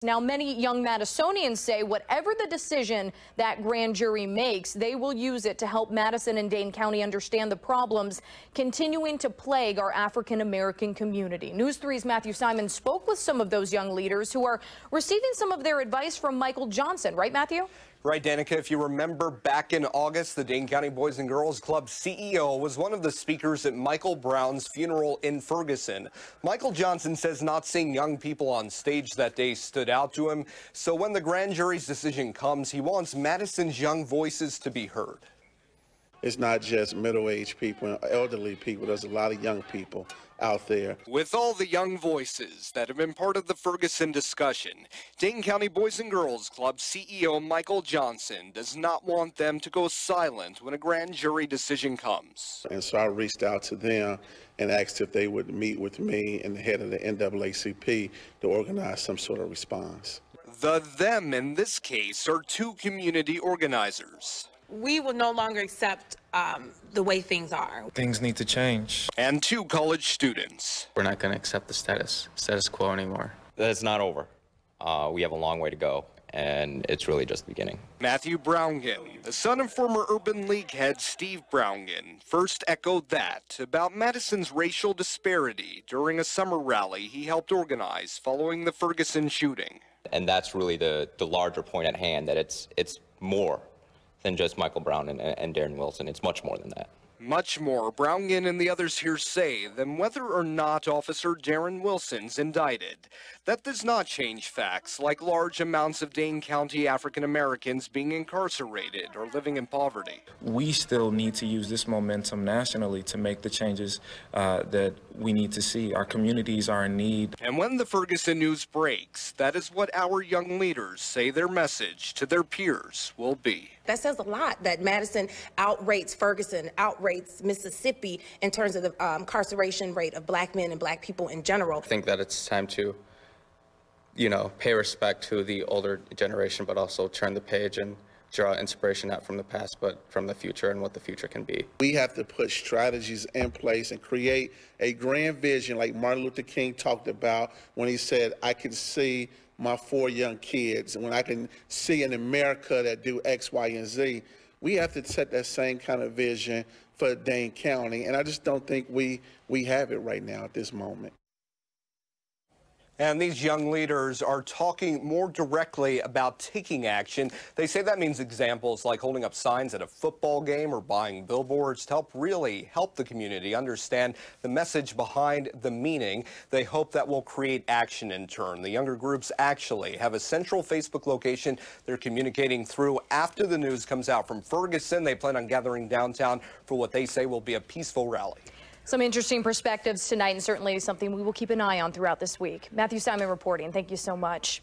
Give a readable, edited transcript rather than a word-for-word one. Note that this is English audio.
Now, many young Madisonians say whatever the decision that grand jury makes, they will use it to help Madison and Dane County understand the problems continuing to plague our African-American community. News 3's Matthew Simon spoke with some of those young leaders who are receiving some of their advice from Michael Johnson. Right, Matthew? Right, Danica. If you remember back in August, the Dane County Boys and Girls Club CEO was one of the speakers at Michael Brown's funeral in Ferguson. Michael Johnson says not seeing young people on stage that day stood out to him. So when the grand jury's decision comes, he wants Madison's young voices to be heard. It's not just middle-aged people and elderly people. There's a lot of young people out there. With all the young voices that have been part of the Ferguson discussion, Dane County Boys and Girls Club CEO Michael Johnson does not want them to go silent when a grand jury decision comes. And so I reached out to them and asked if they would meet with me and the head of the NAACP to organize some sort of response. The them in this case are two community organizers. We will no longer accept the way things are. Things need to change. And two college students. We're not going to accept the status quo anymore. It's not over. We have a long way to go, and it's really just the beginning. Matthew Browngen, the son of former Urban League head Steve Browngen, first echoed that about Madison's racial disparity during a summer rally he helped organize following the Ferguson shooting. And that's really the larger point at hand, that it's more than just Michael Brown and Darren Wilson. It's much more than that. Much more, Browngen and the others here say, than whether or not Officer Darren Wilson's indicted. That does not change facts like large amounts of Dane County African Americans being incarcerated or living in poverty. We still need to use this momentum nationally to make the changes that we need to see. Our communities are in need. And when the Ferguson news breaks, that is what our young leaders say their message to their peers will be. That says a lot, that Madison outrates Ferguson, outrates Mississippi in terms of the incarceration rate of black men and black people in general. I think that it's time to, pay respect to the older generation, but also turn the page and draw inspiration not from the past, but from the future and what the future can be. We have to put strategies in place and create a grand vision like Martin Luther King talked about when he said, I can see my 4 young kids, and when I can see an America that do X, Y, and Z. We have to set that same kind of vision for Dane County, and I just don't think we have it right now at this moment. And these young leaders are talking more directly about taking action. They say that means examples like holding up signs at a football game or buying billboards to really help the community understand the message behind the meaning. They hope that will create action in turn. The younger groups actually have a central Facebook location they're communicating through after the news comes out from Ferguson. They plan on gathering downtown for what they say will be a peaceful rally. Some interesting perspectives tonight, and certainly something we will keep an eye on throughout this week. Matthew Simon reporting. Thank you so much.